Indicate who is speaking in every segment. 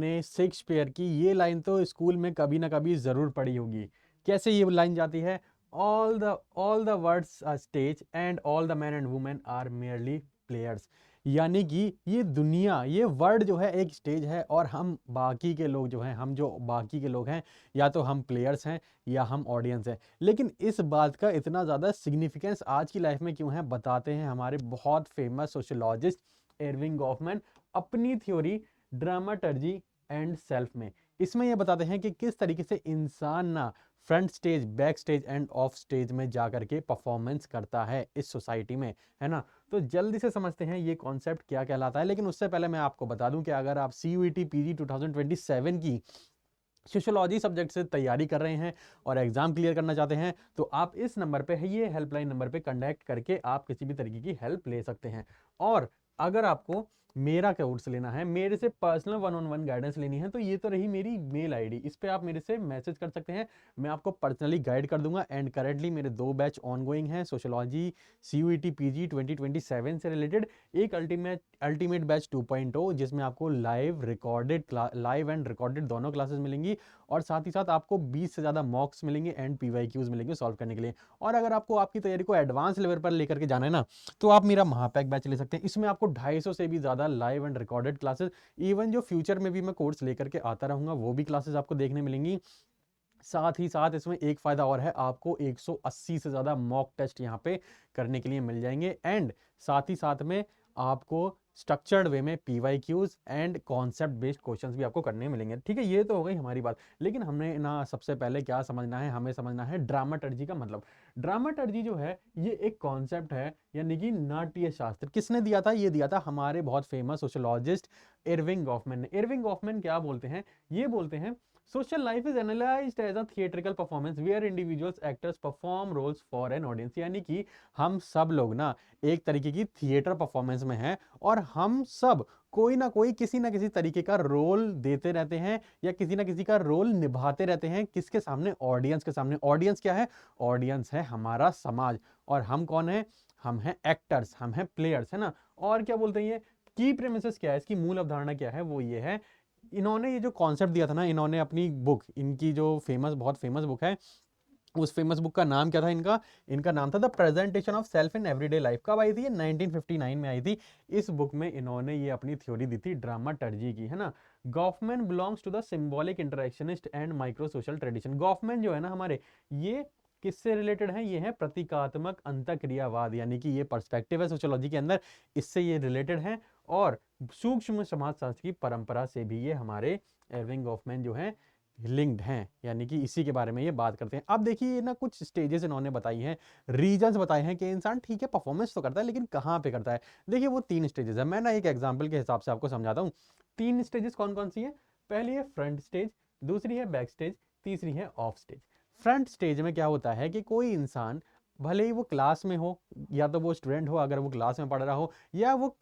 Speaker 1: ने शेक्सपियर की ये लाइन तो स्कूल में कभी ना कभी ज़रूर पढ़ी होगी। कैसे ये लाइन जाती है? All the words are stage and all the man and women are merely players. यानी कि ये दुनिया, ये वर्ड जो है एक स्टेज है और हम बाकी के लोग जो हैं, हम जो बाकी के लोग हैं, या तो हम प्लेयर्स हैं या हम ऑडियंस हैं। लेकिन इस बात का इतना ज़्यादा सिग्निफिकेंस आज की लाइफ में क्यों है, बताते हैं हमारे बहुत फेमस सोशियोलॉजिस्ट एर्विंग गॉफमैन अपनी थ्योरी ड्रामाटर्जी एंड सेल्फ में। इसमें ये बताते हैं कि किस तरीके से इंसान ना front stage, back stage end of stage में जा करके परफॉर्मेंस करता है इस सोसाइटी में, है ना। तो जल्दी से समझते हैं ये कॉन्सेप्ट क्या कहलाता है। लेकिन उससे पहले मैं आपको बता दूं कि अगर आप CUET PG 2027 की सोशियोलॉजी सब्जेक्ट से तैयारी कर रहे हैं और एग्जाम क्लियर करना चाहते हैं, तो आप इस नंबर पे, ये हेल्पलाइन नंबर पे कनेक्ट करके आप किसी भी तरीके की हेल्प ले सकते हैं। और अगर आपको मेरा कोर्स लेना है, मेरे से पर्सनल 1-on-1 गाइडेंस लेनी है, तो ये तो रही मेरी मेल आईडी। इस पे आप मेरे से मैसेज कर सकते हैं, मैं आपको पर्सनली गाइड कर दूंगा। एंड करेंटली मेरे 2 बैच ऑनगोइंग हैं सोशियोलॉजी CUET PG 2027 से रिलेटेड। एक अल्टीमेट बैच 2.0 जिसमें आपको लाइव एंड रिकॉर्डेड दोनों क्लासेस मिलेंगी, और साथ ही साथ आपको 20 से ज़्यादा मॉक्स मिलेंगे एंड PYQs मिलेंगे सॉल्व करने के लिए। और अगर आपको आपकी तैयारी को एडवांस लेवल पर लेकर के जाना है ना, तो आप मेरा महापैक बैच ले सकते हैं। इसमें आपको 250 से भी ज़्यादा live and recorded classes, even जो फ्यूचर में भी मैं कोर्स लेकर के आता रहूँगा, वो भी क्लासेस आपको देखने मिलेंगी। साथ ही साथ इसमें एक फ़ायदा और है, आपको 180 से ज़्यादा मॉक टेस्ट यहाँ पे करने के लिए मिल जाएंगे। एंड साथ ही साथ में आपको स्ट्रक्चर्ड वे में PYQs and concept based questions भी आपको करने मिलेंगे। ठीक है, ये तो हो गई हमारी बात। लेकिन हमने ना सबसे पहले क्या समझना है, हमें समझना है ड्रामाटर्जी का मतलब। ड्रामाटर्जी जो है ये एक कॉन्सेप्ट है, यानी कि नाट्य शास्त्र। किसने दिया था? ये दिया था हमारे बहुत फेमस सोशियोलॉजिस्ट एर्विंग गॉफमैन ने। एर्विंग गॉफमैन क्या बोलते हैं? ये बोलते हैं social life is analyzed as a theatrical performance where individuals actors perform roles for an audience। यानी कि हम सब लोग ना एक तरीके की थिएटर परफॉर्मेंस में हैं, और हम सब कोई ना कोई किसी ना किसी तरीके का रोल देते रहते हैं या किसी ना किसी का रोल निभाते रहते हैं। किसके सामने? ऑडियंस के सामने। ऑडियंस क्या है? ऑडियंस है हमारा समाज। और हम कौन है? हम हैं एक्टर्स, हम हैं प्लेयर्स, है ना। और क्या बोलते हैं ये की प्रेमिसेस क्या है, इसकी मूल अवधारणा क्या है? वो ये है, इन्होंने ये जो कॉन्सेप्ट दिया था ना, इन्होंने अपनी बुक, इनकी जो बहुत फेमस बुक है, उस फेमस बुक का नाम क्या था इनका? इनका नाम था the presentation of self in everyday life. कब आई थी? ये 1959 में आई थी। इस बुक में इन्होंने ये अपनी थ्योरी दी थी ड्रामाटर्जी की, है ना। Goffman belongs to the symbolic interactionist and micro social tradition. Goffman जो है ना हमारे, ये किससे रिलेटेड है? ये है प्रतीकात्मक अंतःक्रियावाद, यानी कि ये पर्सपेक्टिव है सोशियोलॉजी के अंदर, इससे ये रिलेटेड है। और सूक्ष्म समाजशास्त्र की परंपरा से भी ये हमारे एर्विंग गॉफमैन जो है लिंक्ड हैं, यानी कि इसी के बारे में ये बात करते हैं। अब देखिए ना, कुछ स्टेजेस इन्होंने बताई हैं, रीजंस बताए हैं कि इंसान ठीक है परफॉर्मेंस तो करता है, लेकिन कहाँ पे करता है। देखिए वो 3 स्टेजेस है। मैं ना एक एग्जांपल के हिसाब से आपको समझाता हूँ। 3 स्टेजेस कौन कौन सी हैं? पहली है फ्रंट स्टेज, दूसरी है बैक स्टेज, तीसरी है ऑफ स्टेज। फ्रंट स्टेज में क्या होता है कि कोई इंसान, भले ही वो क्लास में हो, या तो वो स्टूडेंट हो अगर वो क्लास में पढ़ रहा हो, या वो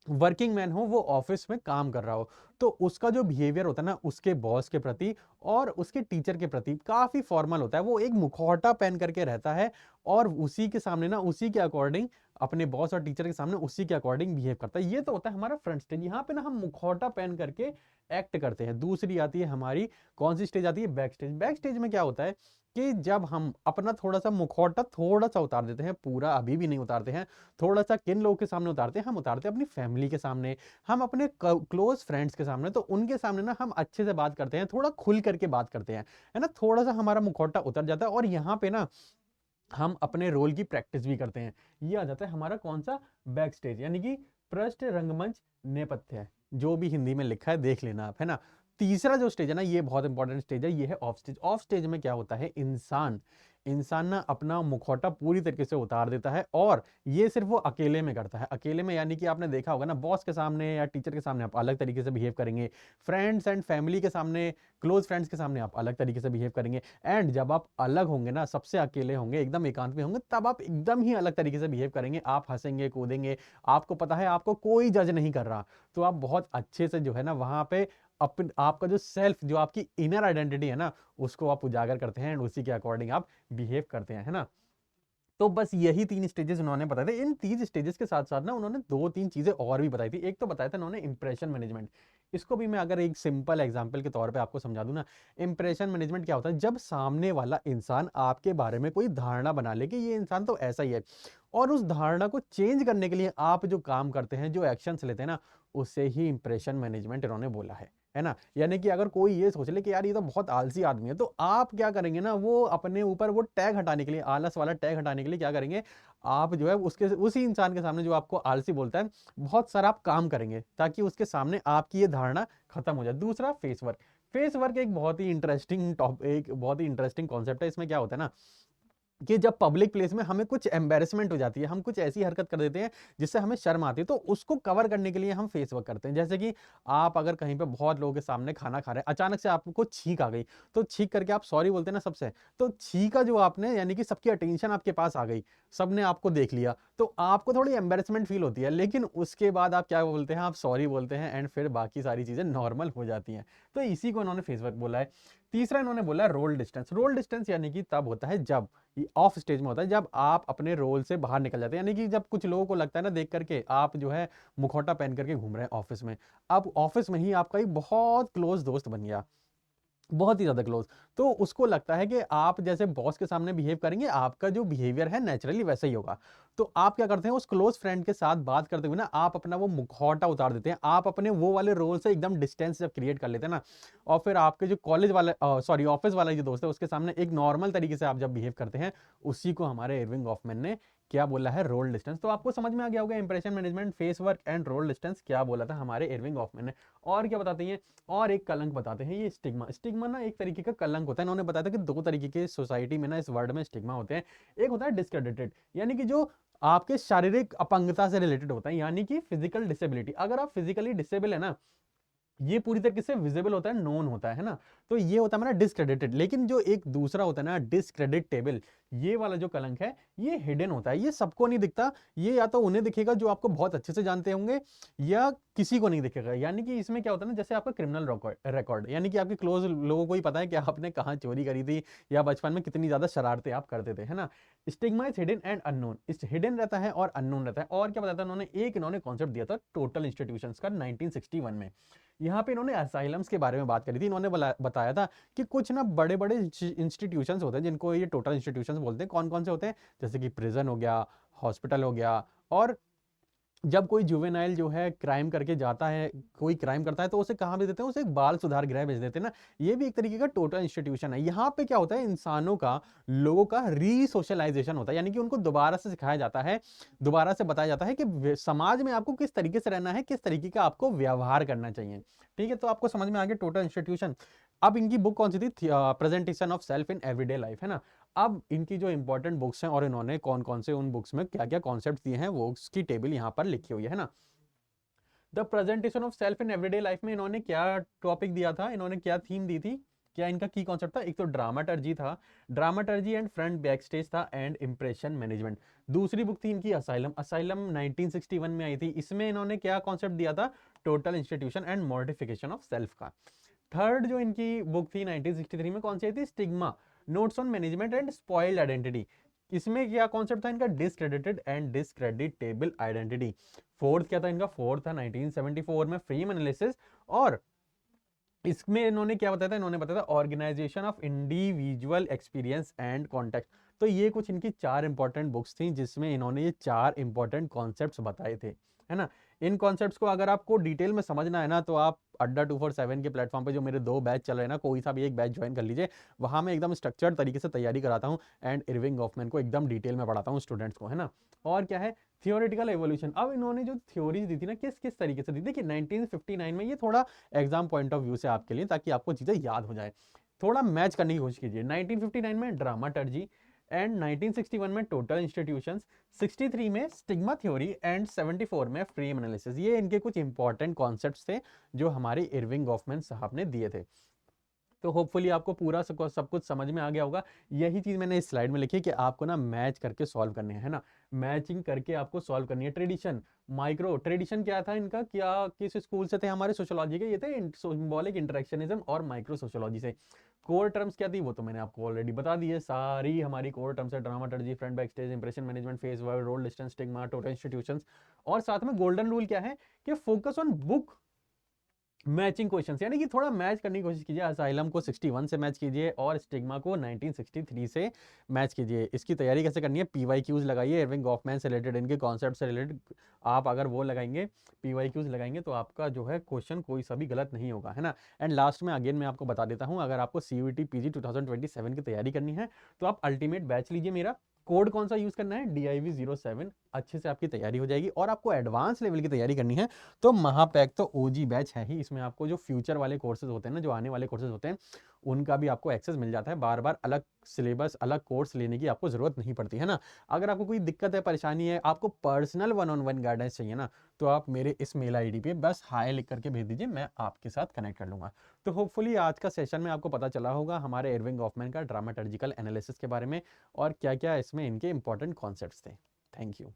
Speaker 1: वर्किंग मैन हो, वो ऑफिस में काम कर रहा हो, तो उसका जो बिहेवियर होता है ना उसके बॉस के प्रति और उसके टीचर के प्रति काफी फॉर्मल होता है। वो एक मुखौटा पहन करके रहता है, और उसी के सामने ना, उसी के अकॉर्डिंग, अपने बॉस और टीचर के सामने उसी के अकॉर्डिंग बिहेव करता है। ये तो होता है हमारा फ्रंट स्टेज। यहाँ पे ना हम मुखौटा पहन करके एक्ट करते हैं। दूसरी आती है हमारी, कौन सी स्टेज आती है? Back stage. बैक स्टेज में क्या होता है कि जब हम अपना थोड़ा सा मुखौटा थोड़ा सा उतार देते हैं, पूरा अभी भी नहीं उतारते हैं, थोड़ा सा किन लोगों के सामने उतारते हैं? हम उतारते हैं अपनी फैमिली के सामने, हम अपने क्लोज फ्रेंड्स के सामने। तो उनके सामने ना हम अच्छे से बात करते हैं, थोड़ा खुल करके बात करते हैं, है ना। थोड़ा सा हमारा मुखौटा उतर जाता है, और यहाँ पे ना हम अपने रोल की प्रैक्टिस भी करते हैं। ये आ जाता है हमारा कौन सा? बैक स्टेज, यानी कि पृष्ठ, रंगमंच, नेपथ्य है, जो भी हिंदी में लिखा है देख लेना आप, है ना। तीसरा जो स्टेज है ना, ये बहुत इंपॉर्टेंट स्टेज है, ये है ऑफ स्टेज। ऑफ स्टेज में क्या होता है? इंसान ना अपना मुखौटा पूरी तरीके से उतार देता है, और ये सिर्फ वो अकेले में करता है। अकेले में यानी कि आपने देखा होगा ना, बॉस के सामने या टीचर के सामने आप अलग तरीके से बिहेव करेंगे, फ्रेंड्स एंड फैमिली के सामने, क्लोज फ्रेंड्स के सामने आप अलग तरीके से बिहेव करेंगे, एंड जब आप अलग होंगे ना, सबसे अकेले होंगे, एकदम एकांत में होंगे, तब आप एकदम ही अलग तरीके से बिहेव करेंगे। आप हंसेंगे, कूदेंगे, आपको पता है आपको कोई जज नहीं कर रहा, तो आप बहुत अच्छे से जो है ना वहां पे आपका जो सेल्फ, जो आपकी इनर आइडेंटिटी है ना, उसको आप उजागर करते हैं, एंड उसी के अकॉर्डिंग आप बिहेव करते हैं, है ना। तो बस यही 3 स्टेजेस उन्होंने बताए थे। इन 3 स्टेजेस के साथ साथ ना उन्होंने 2-3 चीजें और भी बताई थी। एक तो बताया था उन्होंने इंप्रेशन मैनेजमेंट। इसको भी मैं अगर एक सिंपल एग्जांपल के तौर पे आपको समझा दूं ना, इंप्रेशन मैनेजमेंट क्या होता है, जब सामने वाला इंसान आपके बारे में कोई धारणा बना ले कि ये इंसान तो ऐसा ही है, और उस धारणा को चेंज करने के लिए आप जो काम करते हैं, जो एक्शंस लेते हैं ना, उसे ही इंप्रेशन मैनेजमेंट इन्होंने बोला है ना। यानी कि अगर कोई ये सोच ले कि यार ये तो बहुत आलसी आदमी है, तो आप क्या करेंगे ना, वो अपने ऊपर वो टैग हटाने के लिए, आलस वाला टैग हटाने के लिए क्या करेंगे, आप जो है उसके उसी इंसान के सामने जो आपको आलसी बोलता है, बहुत सारा आप काम करेंगे ताकि उसके सामने आपकी ये धारणा खत्म हो जाए। दूसरा, फेस वर्क। फेस वर्क एक बहुत ही इंटरेस्टिंग एक बहुत ही इंटरेस्टिंग कॉन्सेप्ट है। इसमें क्या होता है ना कि जब पब्लिक प्लेस में हमें कुछ एम्बेरसमेंट हो जाती है, हम कुछ ऐसी हरकत कर देते हैं जिससे हमें शर्म आती है, तो उसको कवर करने के लिए हम फेस वर्क करते हैं। जैसे कि आप अगर कहीं पे बहुत लोगों के सामने खाना खा रहे हैं, अचानक से आपको छींक आ गई, तो छींक करके आप सॉरी बोलते हैं ना सबसे, तो छींका जो आपने, यानी कि सबकी अटेंशन आपके पास आ गई, सबने आपको देख लिया, तो आपको थोड़ी एम्बेरसमेंट फील होती है, लेकिन उसके बाद आप क्या बोलते हैं, आप सॉरी बोलते हैं, एंड फिर बाकी सारी चीजें नॉर्मल हो जाती हैं। तो इसी को इन्होंने फेस वर्क बोला है। तीसरा इन्होंने बोला रोल डिस्टेंस। रोल डिस्टेंस यानी कि तब होता है जब, ऑफ स्टेज में होता है, जब आप अपने रोल से बाहर निकल जाते हैं। यानी कि जब कुछ लोगों को लगता है ना देख करके, आप जो है मुखौटा पहन करके घूम रहे हैं ऑफिस में, अब ऑफिस में ही आपका एक बहुत क्लोज दोस्त बन गया, बहुत ही ज्यादा क्लोज, तो उसको लगता है कि आप जैसे बॉस के सामने बिहेव करेंगे, आपका जो बिहेवियर है नेचुरली वैसा ही होगा। तो आप क्या करते हैं, उस क्लोज फ्रेंड के साथ बात करते हुए ना, आप अपना वो मुखौटा उतार देते हैं, आप अपने वो वाले रोल से एकदम डिस्टेंस जब क्रिएट कर लेते हैं ना, और फिर आपके जो कॉलेज वाले, सॉरी ऑफिस वाला जो दोस्त है, उसके सामने एक नॉर्मल तरीके से आप जब बिहेव करते हैं, उसी को हमारे इरविंग गॉफमैन ने क्या बोला है, रोल डिस्टेंस। तो आपको समझ में आ गया होगा impression management, face work and role distance क्या बोला था हमारे इरविंग गॉफमैन ने। और क्या बताते हैं, और एक कलंक बताते हैं, ये स्टिग्मा। स्टिग्मा ना एक तरीके का कलंक होता है। इन्होंने बताया था कि दो तरीके के सोसाइटी में ना, इस वर्ल्ड में स्टिग्मा होते हैं। एक होता है डिस्क्रेडिटेड, यानी कि जो आपके शारीरिक अपंगता से रिलेटेड होता है, यानी कि फिजिकल डिसेबिलिटी। अगर आप फिजिकली डिसेबल है ना, ये पूरी तरीके से विजिबल होता है, नोन होता है ना, तो ये होता है हमारा डिस्क्रेडिटेड। लेकिन जो एक दूसरा होता है ना, डिस्क्रेडिटेबल, ये वाला जो कलंक है, ये हिडन होता है, ये सबको नहीं दिखता। ये या तो उन्हें दिखेगा जो आपको बहुत अच्छे से जानते होंगे, या किसी को नहीं दिखेगा। यानी कि इसमें क्या होता है ना, जैसे आपका क्रिमिनल रिकॉर्ड, यानी कि आपके क्लोज लोगों को ही पता है कि आपने कहाँ चोरी करी थी, या बचपन में कितनी ज्यादा शरारतें आप करते थे, है ना। Stigma is hidden and unknown, इस हिडन रहता है और अननोन रहता है। और क्या बताया था उन्होंने, एक इन्होंने कॉन्सेप्ट दिया था टोटल इंस्टीट्यूशंस का 1961 में। यहाँ पे इन्होंने असाइलम्स के बारे में बात करी थी। इन्होंने बताया था कि कुछ ना बड़े बड़े इंस्टीट्यूशंस होते हैं जिनको ये टोटल इंस्टीट्यूशंस बोलते हैं। कौन कौन से होते हैं, जैसे कि प्रिजन हो गया, हॉस्पिटल हो गया, और जब कोई जुवेनाइल जो है क्राइम करके जाता है, कोई क्राइम करता है, तो उसे कहाँ भेज देते हैं, उसे एक बाल सुधार गृह भेज देते हैं ना। ये भी एक तरीके का टोटल इंस्टीट्यूशन है। यहाँ पे क्या होता है, इंसानों का, लोगों का रीसोशलाइजेशन होता है, यानी कि उनको दोबारा से सिखाया जाता है, दोबारा से बताया जाता है कि समाज में आपको किस तरीके से रहना है, किस तरीके का आपको व्यवहार करना चाहिए। ठीक है, तो आपको समझ में आ गया टोटल इंस्टीट्यूशन। अब इनकी बुक कौन सी थी, presentation of self in everyday life, है ना। अब इनकी जो इंपॉर्टेंट बुक्स हैं, और इन्होंने कौन कौन से उन बुक्स में क्या क्या कॉन्सेप्ट दिए हैं, वो उसकी टेबल यहाँ पर लिखी हुई है ना। The presentation of self in everyday life में इन्होंने क्या टॉपिक दिया था, इन्होंने क्या थीम दी थी, क्या इनका की कॉन्सेप्ट था, एक तो ड्रामाटर्जी था, dramaturgy and front back stage था, एंड इंप्रेशन मैनेजमेंट। दूसरी बुक थी इनकी असाइलम, असाइलम 1961 में आई थी। इसमें इन्होंने क्या कॉन्सेप्ट दिया था, total institution and modification of self का। थर्ड जो इनकी बुक थी 1963 में, कौन सी आई थी, stigma, notes on management and spoiled identity. इसमें क्या कॉन्सेप्ट था इनका, डिस्क्रेडिटेड एंड डिस्क्रेडिटेबल आइडेंटिटी। फोर्थ क्या था इनका, फोर्थ था 1974 में फ्रेम एनालिसिस। और इसमें इन्होंने क्या बताया था, इन्होंने बताया था organisation of individual experience and contact. तो ये कुछ इनकी चार इंपॉर्टेंट बुक्स थी जिसमें इन्होंने ये चार इंपॉर्टेंट कॉन्सेप्ट्स बताए थे, है ना। इन कॉन्सेप्ट्स को अगर आपको डिटेल में समझना है ना, तो आप अड्डा 247 के प्लेटफॉर्म पे जो मेरे 2 बैच चल रहे हैं ना, कोई सा भी एक बैच ज्वाइन कर लीजिए। वहां मैं एकदम स्ट्रक्चर्ड तरीके से तैयारी कराता हूँ, एंड इरविंग गॉफमैन को एकदम डिटेल में पढ़ाता हूँ स्टूडेंट्स को, है ना। और क्या है, थियोरेटिकल एवोल्यूशन। अब इन्होंने जो थ्योरीज दी थी ना, किस किस तरीके से दी, देखिए 1959 में, ये थोड़ा एग्जाम पॉइंट ऑफ व्यू से आपके लिए, ताकि आपको चीजें याद हो जाए, थोड़ा मैच करने की कोशिश कीजिए। 1959 में ड्रामाटर्जी, एंड 1961 में टोटल इंस्टीट्यूशंस, 63 में स्टिग्मा थ्योरी, एंड 74 में फ्रेम एनालिसिस। ये इनके कुछ इंपॉर्टेंट कॉन्सेप्ट्स थे जो हमारे इरविंग गॉफमैन साहब ने दिए थे। तो होपफुली आपको पूरा सब कुछ समझ में आ गया होगा। यही चीज मैंने इस स्लाइड में लिखी है कि आपको ना मैच करके सॉल्व करने है ना, मैचिंग करके आपको सॉल्व करनी है। ट्रेडिशन, माइक्रो ट्रेडिशन क्या था इनका, क्या किस स्कूल से थे हमारे सोशियोलॉजी के, ये थे सिंबॉलिक इंटरेक्शनिज्म और माइक्रो सोशियोलॉजी से। कोर टर्म्स क्या थी वो तो मैंने आपको ऑलरेडी बता दी है, सारी हमारी कोर टर्म्स है, dramaturgy, front back stage, impression management, face work, role distance, stigma, total institutions. और साथ में गोल्डन रूल क्या है, कि focus on book matching questions, यानी कि थोड़ा मैच करने की कोशिश कीजिए। असाइलम को 61 से मैच कीजिए और स्टिग्मा को 1963 से मैच कीजिए। इसकी तैयारी कैसे करनी है, PYQs लगाइए, इरविंग गॉफमैन से रिलेटेड, इनके कॉन्सेप्ट से रिलेटेड आप अगर वो लगाएंगे, PYQs लगाएंगे, तो आपका जो है क्वेश्चन कोई सा भी गलत नहीं होगा, है ना। एंड लास्ट में अगेन मैं आपको बता देता हूँ, अगर आपको CUET PG 2027 की तैयारी करनी है तो आप अल्टीमेट बैच लीजिए। मेरा कोड कौन सा यूज करना है, DIV07, अच्छे से आपकी तैयारी हो जाएगी। और आपको एडवांस लेवल की तैयारी करनी है तो महापैक तो OG बैच है ही। इसमें आपको जो फ्यूचर वाले कोर्सेज होते हैं ना, जो आने वाले कोर्सेज होते हैं, उनका भी आपको एक्सेस मिल जाता है। बार बार अलग सिलेबस, अलग कोर्स लेने की आपको जरूरत नहीं पड़ती है ना। अगर आपको कोई दिक्कत है, परेशानी है, आपको पर्सनल 1-on-1 गाइडेंस चाहिए ना, तो आप मेरे इस मेल ID पे बस हाय लिख करके भेज दीजिए, मैं आपके साथ कनेक्ट कर लूंगा। तो होपफुली आज का सेशन में आपको पता चला होगा हमारे इरविंग गॉफमैन का ड्रामाटर्जिकल एनालिसिस के बारे में और क्या क्या इसमें इनके इंपॉर्टेंट कॉन्सेप्ट्स थे। Thank you.